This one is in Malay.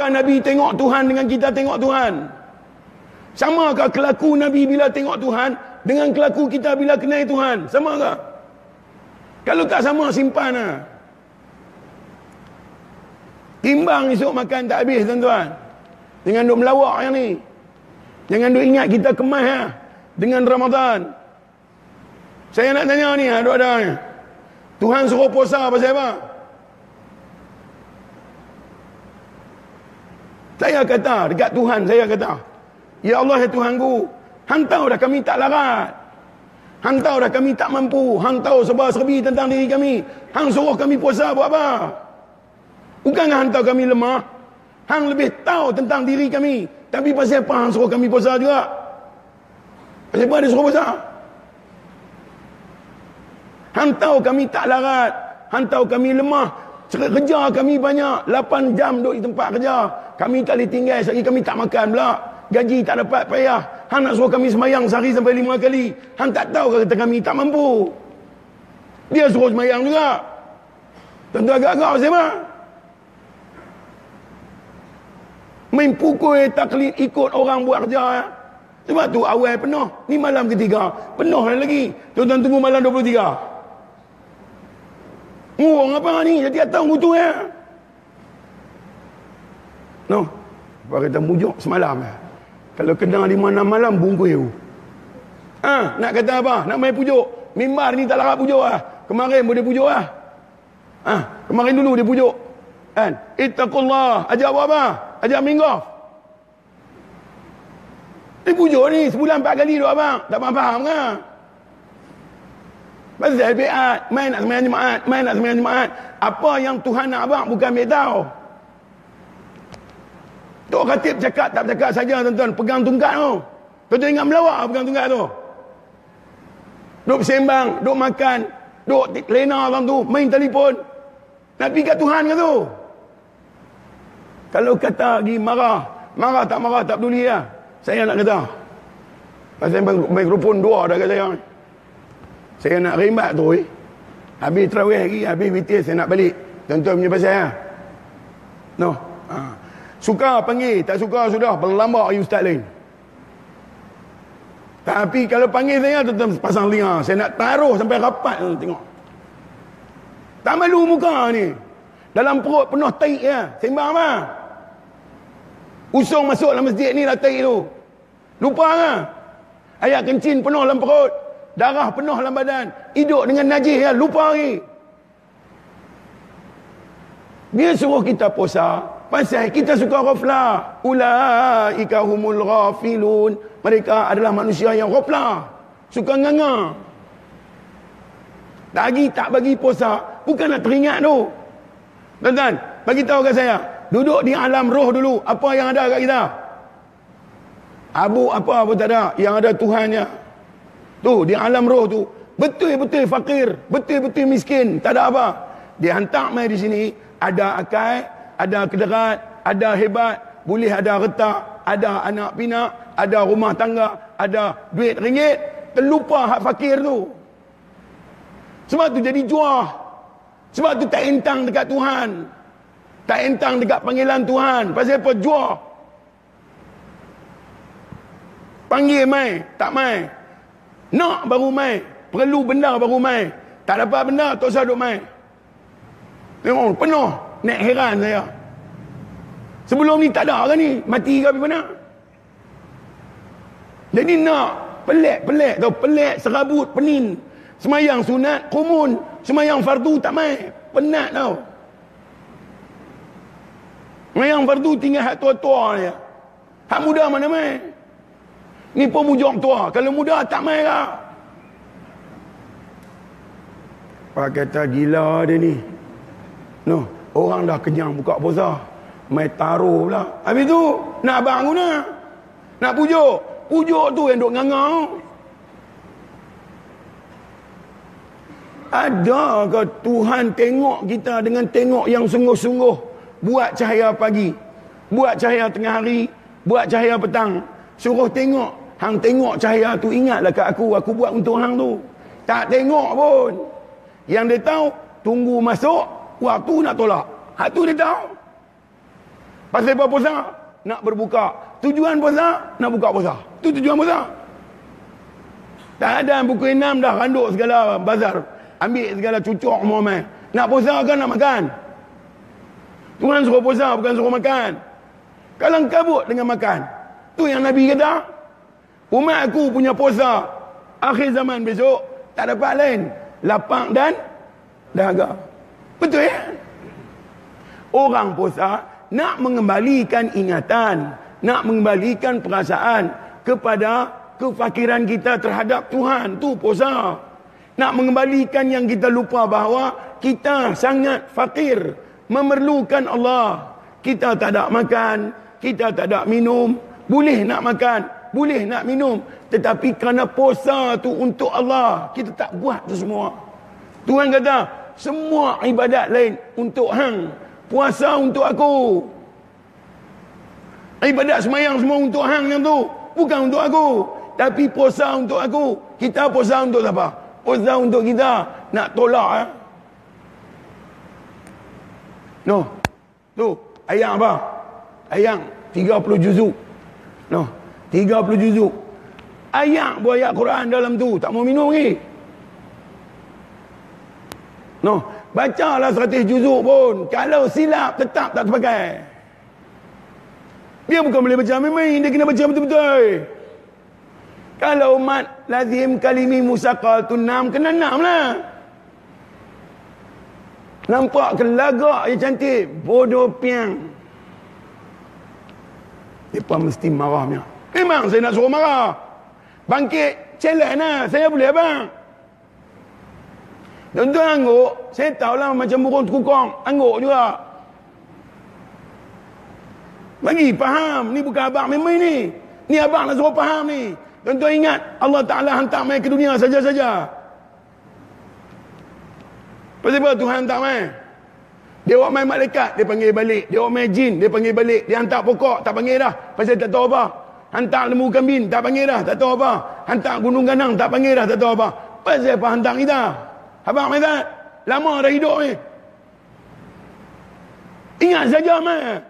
Nabi tengok Tuhan dengan kita tengok Tuhan? Samakah kelaku Nabi bila tengok Tuhan dengan kelaku kita bila kenal Tuhan? Samakah? Kalau tak sama, simpan lah. Timbang esok makan tak habis, tuan-tuan. Jangan duk melawak yang ni. Jangan duk ingat kita kemas lah dengan Ramadan. Saya nak tanya ni, ada ni. Tuhan suruh puasa pasal apa? Saya kata, dekat Tuhan saya kata, ya Allah ya Tuhanku, Hang tahu dah kami tak larat. Hang tahu dah kami tak mampu. Hang tahu serba-serbi tentang diri kami. Hang suruh kami puasa buat apa? Bukanlah Hang tahu kami lemah. Hang lebih tahu tentang diri kami. Tapi pasal apa Hang suruh kami puasa juga? Pasal apa dia suruh puasa? Hang tahu kami tak larat. Hang tahu kami lemah. Kerja kami banyak. 8 jam duduk di tempat kerja. Kami tak boleh tinggal. Sehari kami tak makan pula. Gaji tak dapat, payah. Hang nak suruh kami semayang sehari sampai 5 kali. Hang tak tahu kata kami tak mampu. Dia suruh semayang juga. Tentu agak-agak pasal apa? Main pukul taklid ikut orang buat kerja. Sebab tu awal penuh. Ni malam ketiga. Penuh lagi. Tuan-tuan tunggu malam 23. Ngurang apa ni? Jadi datang butuh ya. No. Apa kata mujuk semalam ya. Kalau kena 5-6 malam bungkus you. Nak kata apa? Nak main pujuk. Mimbar ni tak larat pujuk lah. Kemarin boleh pujuk lah. Kemarin dulu dia pujuk. Kan? Ittaqullah. Ajak buat apa? Ajak minggaf. Dia pujuk ni sebulan 4 kali duk abang. Tak faham kan? Pasal biat. Main nak sembahyang Jumaat. Main nak sembahyang Jumaat. Apa yang Tuhan nak abang bukan ambil tahu. Tok Khatib cakap tak bercakap saja tuan-tuan. Pegang tungkat tu. Tuan-tuan ingat melawak pegang tungkat tu. Duk sembang. Duk makan. Duk lena orang tu. Main telefon. Nak pergi kat Tuhan ke tu? Kalau kata lagi marah. Marah tak peduli lah. Saya nak kata. Pasal mikrofon 2 dah kat saya. Saya nak rimbat tu. Habis terawih lagi. Habis witir saya nak balik. Tuan-tuan punya pasal lah. No. Suka panggil. Tak suka sudah. Berlambak you ustaz lain. Tapi kalau panggil saya, tuan-tuan pasang telinga. Saya nak taruh sampai rapat. Tengok. Tak malu muka ni. Dalam perut penuh taik ya. Sembang apa? Usung masuk dalam masjid ni lah taik tu. Lupa kan? Ayat kencing penuh dalam perut. Darah penuh dalam badan. Hidup dengan najis ya. Lupa lagi. Dia suruh kita puasa. Pasal kita suka ghaflah. Ulaika humul ghafilun. Mereka adalah manusia yang ghaflah. Suka nganga. Tak bagi puasa. Bukan nak teringat tu. Tuan-tuan, bagi tahu kat saya. Duduk di alam roh dulu. Apa yang ada kat kita? Abu apa pun tak ada. Yang ada Tuhannya. Tu, di alam roh tu. Betul-betul fakir. Betul-betul miskin. Tak ada apa. Dia hantar mai di sini. Ada akal. Ada kederat. Ada hebat. Boleh ada retak. Ada anak pinak. Ada rumah tangga. Ada duit ringgit. Terlupa hak fakir tu. Sebab tu jadi juah. Sebab tu tak entang dekat Tuhan. Tak entang dekat panggilan Tuhan. Pasal apa? Juah. Panggil mai. Tak mai. Nak baru mai. Perlu benda baru mai. Tak dapat benda, tak usah duk mai. Tengok, penuh. Nak heran saya. Sebelum ni tak ada kan ni? Mati ke apa mana? Jadi nak. Pelik tau. Pelik, serabut, penin. Semayang sunat, kumun. Semayang fardu tak mai. Penat tau. Semayang fardu tinggal hak tua-tua dia. Hak muda mana mai? Ni pun mujur tua. Kalau muda tak mai lah. Pak kata gila dia ni. No, orang dah kenyang buka puasa. Mai taruh pula. Habis tu, nak abang guna. Nak pujuk. Pujuk tu yang duk ngangau. Adakah Tuhan tengok kita dengan tengok yang sungguh-sungguh? Buat cahaya pagi. Buat cahaya tengah hari. Buat cahaya petang. Suruh tengok. Hang tengok cahaya tu, ingatlah kat aku. Aku buat untuk hang tu. Tak tengok pun. Yang dia tahu, tunggu masuk, waktu nak tolak. Hak tu dia tahu. Pasal apa puasa? Nak berbuka. Tujuan puasa? Nak buka puasa. Itu tujuan puasa. Tak ada buku 6 dah randuk segala bazar. Ambil segala cucuk semua. Nak puasa kan nak makan? Tuhan suruh puasa bukan suruh makan. Kalau kabut dengan makan. Tu yang Nabi kata. Umat aku punya puasa. Akhir zaman besok. Tak dapat lain. Lapang dan dahaga. Betul ya? Orang puasa nak mengembalikan ingatan, nak mengembalikan perasaan kepada kefakiran kita terhadap Tuhan. Tu puasa. Nak mengembalikan yang kita lupa bahawa kita sangat fakir, memerlukan Allah. Kita tak ada makan, kita tak ada minum. Boleh nak makan, boleh nak minum, tetapi kerana puasa tu untuk Allah, kita tak buat tu semua. Tuhan kata, semua ibadat lain untuk hang, puasa untuk aku. Ibadat semayang semua untuk hang yang tu, bukan untuk aku. Tapi puasa untuk aku. Kita puasa untuk apa? Puasa untuk kita nak tolak. No. Tu, ayang apa? Ayang 30 juzuk. No, 30 juzuk. Ayat buat ayat Quran dalam tu, tak mau minum lagi. No, bacalah 100 juzuk pun, kalau silap tetap tak terpakai. Dia bukan boleh baca main-main, dia kena baca betul-betul. Kalau mat lazim kalimi musaqatun nam, kena 6 lah. Nampak ke lagak yang cantik, bodoh piang. Mereka mesti marahnya. Memang saya nak suruh marah. Bangkit, challenge lah. Saya boleh abang. Tuan-tuan angguk, saya tahulah macam burung terkukong. Angguk juga. Bagi faham. Ni bukan abang memang ni. Ni abang nak suruh faham ni. Tuan-tuan ingat, Allah Ta'ala hantar mai ke dunia saja-saja. Pasal apa Tuhan hantar mai? Dia buat main malaikat, dia panggil balik. Dia buat main jin, dia panggil balik. Dia hantar pokok, tak panggil dah. Pasal tak tahu apa. Hantar lembu kambing, tak panggil dah. Tak tahu apa. Hantar gunung ganang, tak panggil dah. Tak tahu apa. Pasal apa hantar kita? Abang Mazat, lama dah hidup ni. Ingat saja mai.